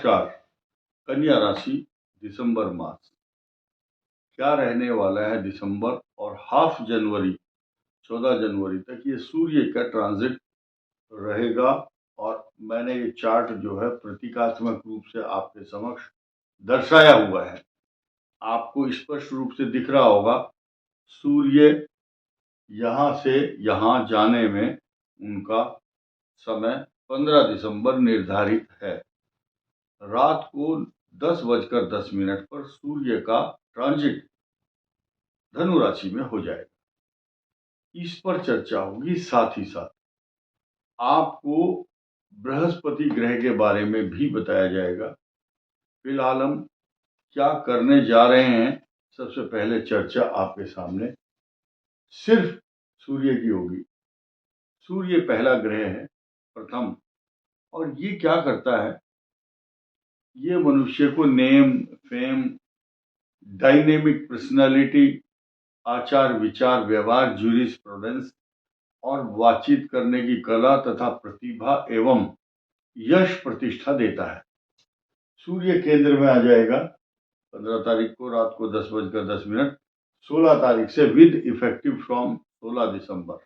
नमस्कार। कन्या राशि दिसंबर मास क्या रहने वाला है दिसंबर और हाफ जनवरी 14 जनवरी तक ये सूर्य का ट्रांजिट रहेगा। और मैंने ये चार्ट जो है प्रतीकात्मक रूप से आपके समक्ष दर्शाया हुआ है। आपको स्पष्ट रूप से दिख रहा होगा सूर्य यहाँ से यहाँ जाने में उनका समय 15 दिसंबर निर्धारित है। रात को 10:10 पर सूर्य का ट्रांजिट धनु राशि में हो जाएगा। इस पर चर्चा होगी। साथ ही साथ आपको बृहस्पति ग्रह के बारे में भी बताया जाएगा। फिलहाल हम क्या करने जा रहे हैं, सबसे पहले चर्चा आपके सामने सिर्फ सूर्य की होगी। सूर्य पहला ग्रह है, प्रथम, और ये क्या करता है, ये मनुष्य को नेम, फेम, डायनेमिक पर्सनालिटी, आचार विचार, व्यवहार, ज्यूरिस्प्रूडेंस और बातचीत करने की कला तथा प्रतिभा एवं यश प्रतिष्ठा देता है। सूर्य केंद्र में आ जाएगा 15 तारीख को रात को 10:10, 16 तारीख से विद इफेक्टिव फ्रॉम 16 दिसंबर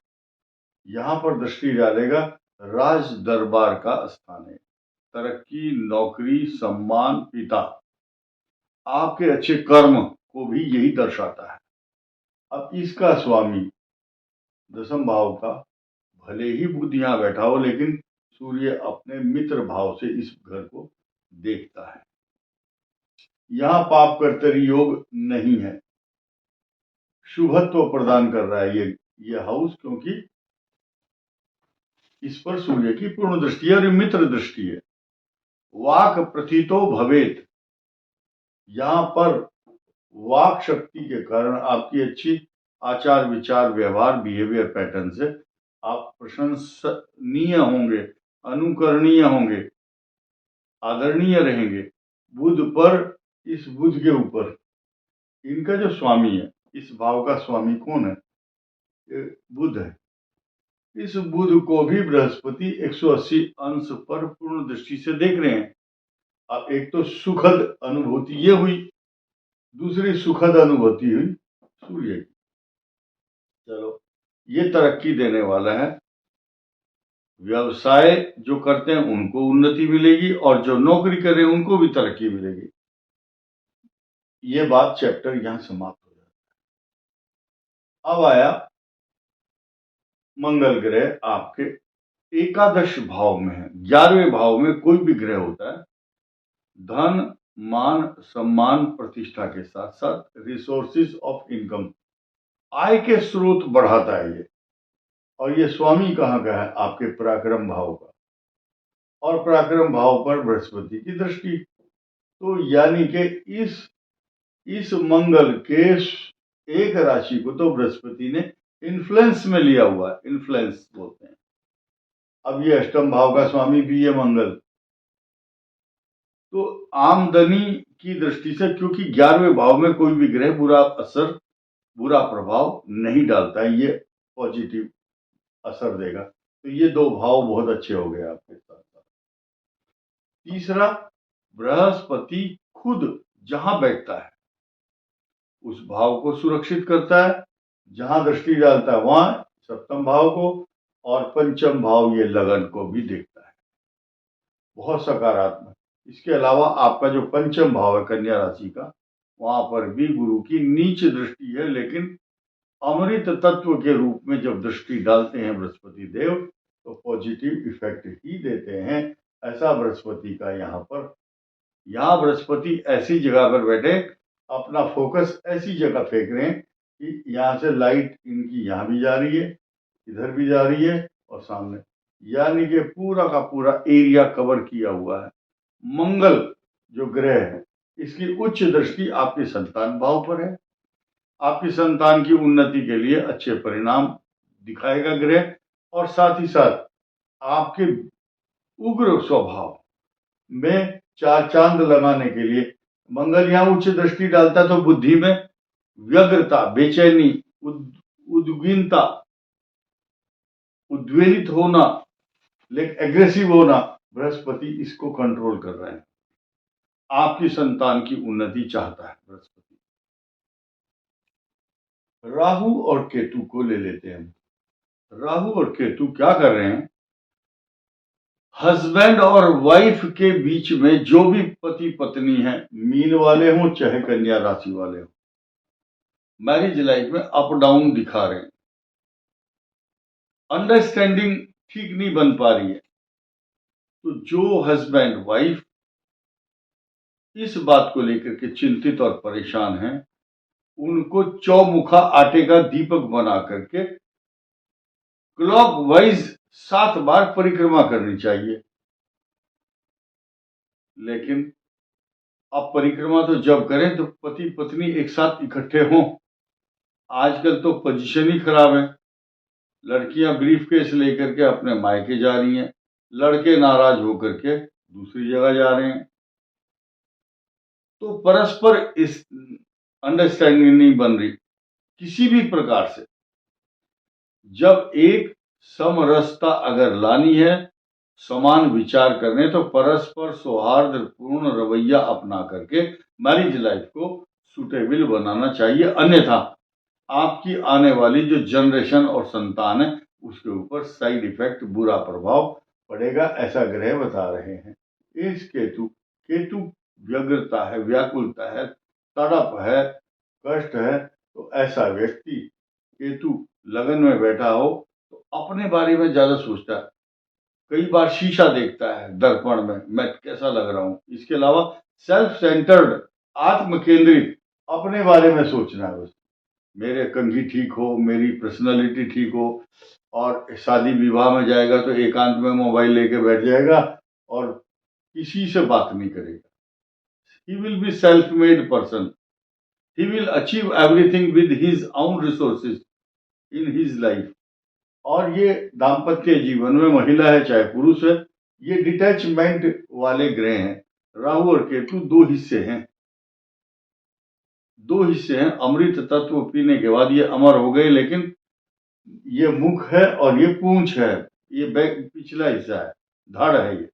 यहाँ पर दृष्टि डालेगा। राज दरबार का स्थान है, तरक्की, नौकरी, सम्मान, पिता, आपके अच्छे कर्म को भी यही दर्शाता है। अब इसका स्वामी दसम भाव का, भले ही बुध यहाँ बैठा हो, लेकिन सूर्य अपने मित्र भाव से इस घर को देखता है। यहाँ पाप कर्तरी योग नहीं है, शुभत्व प्रदान कर रहा है ये हाउस, क्योंकि इस पर सूर्य की पूर्ण दृष्टि है और मित्र दृष्टि है। वाक प्रथितो भवेत, यहाँ पर वाक शक्ति के कारण आपकी अच्छी आचार विचार, व्यवहार, बिहेवियर पैटर्न से आप प्रशंसनीय होंगे, अनुकरणीय होंगे, आदरणीय रहेंगे। बुध पर, इस बुध के ऊपर इनका जो स्वामी है, इस भाव का स्वामी कौन है? बुध है। इस बुध को भी बृहस्पति 180 अंश पर पूर्ण दृष्टि से देख रहे हैं। अब एक तो सुखद अनुभूति ये हुई, दूसरी सुखद अनुभूति हुई सूर्य की। चलो, ये तरक्की देने वाला है। व्यवसाय जो करते हैं उनको उन्नति मिलेगी और जो नौकरी कर रहे हैं उनको भी तरक्की मिलेगी। ये बात चैप्टर यहां समाप्त हो जाता है। अब आया मंगल ग्रह आपके एकादश भाव में है। 11वें भाव में कोई भी ग्रह होता है, धन, मान, सम्मान, प्रतिष्ठा के साथ साथ रिसोर्सेज ऑफ इनकम, आय के स्रोत बढ़ाता है ये। और ये स्वामी कहाँ का है? आपके पराक्रम भाव का, और पराक्रम भाव पर बृहस्पति की दृष्टि। तो यानी कि इस मंगल के एक राशि को तो बृहस्पति ने इन्फ्लुएंस में लिया हुआ है, इन्फ्लुएंस बोलते हैं। अब ये अष्टम भाव का स्वामी भी है मंगल, तो आमदनी की दृष्टि से, क्योंकि 11वें भाव में कोई भी ग्रह बुरा असर, बुरा प्रभाव नहीं डालता है, ये पॉजिटिव असर देगा। तो ये दो भाव बहुत अच्छे हो गए आपके साथ साथ। तीसरा, बृहस्पति खुद जहां बैठता है उस भाव को सुरक्षित करता है, जहां दृष्टि डालता है वहां सप्तम भाव को, और पंचम भाव ये लगन को भी देखता है, बहुत सकारात्मक। इसके अलावा आपका जो पंचम भाव है कन्या राशि का, वहां पर भी गुरु की नीच दृष्टि है, लेकिन अमृत तत्व के रूप में जब दृष्टि डालते हैं बृहस्पति देव तो पॉजिटिव इफेक्ट ही देते हैं। ऐसा बृहस्पति का यहाँ बृहस्पति ऐसी जगह पर बैठे, अपना फोकस ऐसी जगह फेंक रहे हैं कि यहाँ से लाइट इनकी यहाँ भी जा रही है, इधर भी जा रही है और सामने, यानी कि पूरा का पूरा एरिया कवर किया हुआ है। मंगल जो ग्रह है, इसकी उच्च दृष्टि आपके संतान भाव पर है। आपकी संतान की उन्नति के लिए अच्छे परिणाम दिखाएगा ग्रह, और साथ ही साथ आपके उग्र स्वभाव में चार चांद लगाने के लिए मंगल यहाँ उच्च दृष्टि डालता है। तो बुद्धि में व्यग्रता, बेचैनी, उद्विग्नता, उद्वेलित होना, लेकिन एग्रेसिव होना, बृहस्पति इसको कंट्रोल कर रहे हैं। आपकी संतान की उन्नति चाहता है बृहस्पति। राहु और केतु को ले लेते हैं। राहु और केतु क्या कर रहे हैं, हस्बैंड और वाइफ के बीच में जो भी पति पत्नी है, मीन वाले हों चाहे कन्या राशि वाले हों, मैरिज लाइफ में अप डाउन दिखा रहे हैं, अंडरस्टैंडिंग ठीक नहीं बन पा रही है। तो जो हस्बैंड वाइफ इस बात को लेकर के चिंतित और परेशान हैं, उनको चौमुखा आटे का दीपक बना करके क्लॉक वाइज 7 बार परिक्रमा करनी चाहिए। लेकिन अब परिक्रमा तो जब करें तो पति पत्नी एक साथ इकट्ठे हों। आजकल तो पोजीशन ही खराब है, लड़कियां ब्रीफ केस लेकर के अपने मायके जा रही हैं, लड़के नाराज होकर के दूसरी जगह जा रहे हैं। तो परस्पर इस अंडरस्टैंडिंग नहीं बन रही किसी भी प्रकार से। जब एक समरसता अगर लानी है, समान विचार करने, तो परस्पर सौहार्दपूर्ण रवैया अपना करके मैरिज लाइफ को सुटेबल बनाना चाहिए। अन्यथा आपकी आने वाली जो जनरेशन और संतान है उसके ऊपर साइड इफेक्ट, बुरा प्रभाव पड़ेगा, ऐसा ग्रह बता रहे हैं। इस केतु व्यग्रता है, व्याकुलता है, तड़प है, कष्ट है। तो ऐसा व्यक्ति केतु लगन में बैठा हो तो अपने बारे में ज्यादा सोचता है, कई बार शीशा देखता है दर्पण में, मैं कैसा लग रहा हूं। इसके अलावा सेल्फ सेंटर्ड, आत्म केंद्रित, अपने बारे में सोचना है बस, मेरे कंघी ठीक हो, मेरी पर्सनालिटी ठीक हो। और शादी विवाह में जाएगा तो एकांत में मोबाइल लेके बैठ जाएगा और किसी से बात नहीं करेगा। He will be self made person, he will achieve everything with his own resources in his life. और ये दाम्पत्य जीवन में महिला है चाहे पुरुष है, ये डिटैचमेंट वाले ग्रह हैं। राहु और केतु दो हिस्से हैं। अमृत तत्व पीने के बाद ये अमर हो गए, लेकिन ये मुख है और ये पूंछ है, ये पिछला हिस्सा है, धड़ है ये।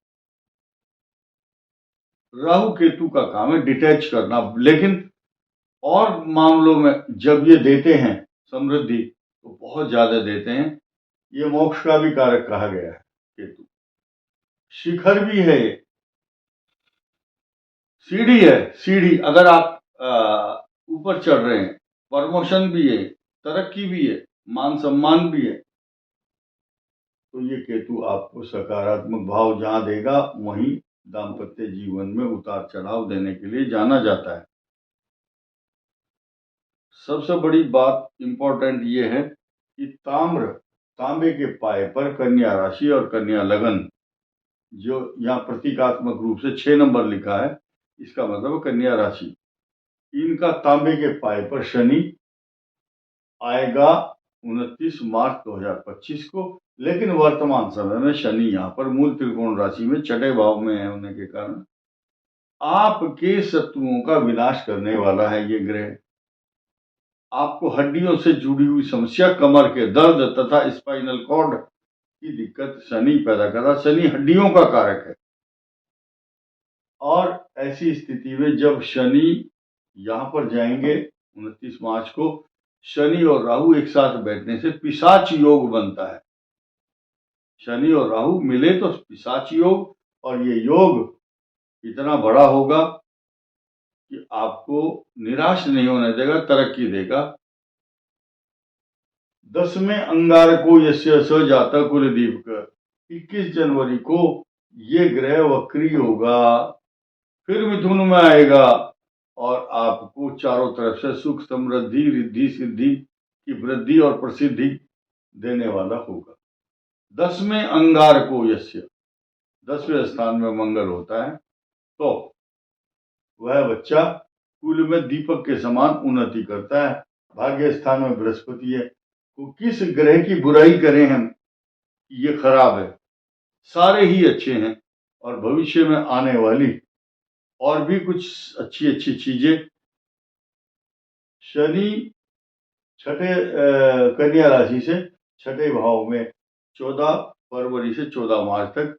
राहु केतु का काम है डिटैच करना, लेकिन और मामलों में जब ये देते हैं समृद्धि तो बहुत ज्यादा देते हैं। ये मोक्ष का भी कारक कहा गया है केतु, शिखर भी है ये, सीढ़ी है, सीढ़ी। अगर आप ऊपर चढ़ रहे हैं, प्रमोशन भी है, तरक्की भी है, मान सम्मान भी है, तो ये केतु आपको सकारात्मक भाव जहां देगा वहीं दाम्पत्य जीवन में उतार चढ़ाव देने के लिए जाना जाता है। सबसे बड़ी बात इंपॉर्टेंट ये है कि तांबे के पाए पर कन्या राशि और कन्या लगन, जो यहाँ प्रतीकात्मक रूप से 6 नंबर लिखा है, इसका मतलब कन्या राशि, इनका तांबे के पाए पर शनि आएगा 29 मार्च 2025 को। लेकिन वर्तमान समय में शनि यहाँ पर मूल त्रिकोण राशि में 6ठे भाव में है होने के कारण आपके शत्रुओं का विनाश करने वाला है ये ग्रह। आपको हड्डियों से जुड़ी हुई समस्या, कमर के दर्द तथा स्पाइनल कॉर्ड की दिक्कत शनि पैदा कर रहा। शनि हड्डियों का कारक है और ऐसी स्थिति में जब शनि यहां पर जाएंगे 29 मार्च को, शनि और राहु एक साथ बैठने से पिशाच योग बनता है। शनि और राहु मिले तो पिशाच योग, और ये योग इतना बड़ा होगा कि आपको निराश नहीं होने देगा, तरक्की देगा। 10वें अंगारको यस्य स जाता कुलदीपक, 21 जनवरी को ये ग्रह वक्री होगा, फिर मिथुन में आएगा और आपको चारों तरफ से सुख, समृद्धि, रिद्धि, सिद्धि की वृद्धि और प्रसिद्धि देने वाला होगा। 10वें अंगारको यस्य, 10वें स्थान में मंगल होता है, तो वह बच्चा कुल में दीपक के समान उन्नति करता है। भाग्य स्थान में बृहस्पति है, तो किस ग्रह की बुराई करें हम, ये खराब है, सारे ही अच्छे हैं। और भविष्य में आने वाली और भी कुछ अच्छी अच्छी चीजें, शनि 6ठे कन्या राशि से 6ठे भाव में 14 फरवरी से 14 मार्च तक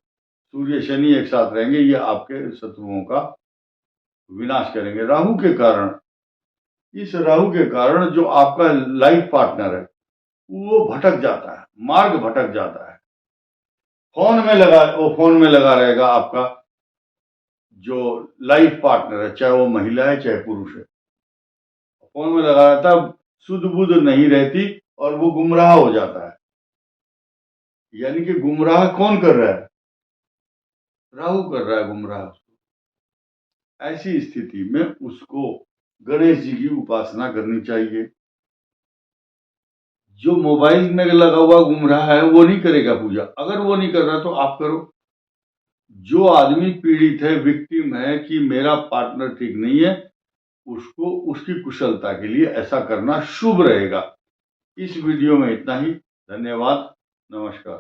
सूर्य शनि एक साथ रहेंगे, ये आपके शत्रुओं का विनाश करेंगे। राहु के कारण, इस राहु के कारण जो आपका लाइफ पार्टनर है वो भटक जाता है, मार्ग भटक जाता है। फोन में लगा रहेगा आपका जो लाइफ पार्टनर है, चाहे वो महिला है चाहे पुरुष है, फोन में लगा रहता है, सुध बुध नहीं रहती और वो गुमराह हो जाता है। यानी कि गुमराह कौन कर रहा है? राहु कर रहा है गुमराह। ऐसी स्थिति में उसको गणेश जी की उपासना करनी चाहिए। जो मोबाइल में लगा हुआ गुमराह है वो नहीं करेगा पूजा। अगर वो नहीं कर रहा तो आप करो। जो आदमी पीड़ित है, विक्टिम है कि मेरा पार्टनर ठीक नहीं है, उसको उसकी कुशलता के लिए ऐसा करना शुभ रहेगा। इस वीडियो में इतना ही। धन्यवाद। नमस्कार।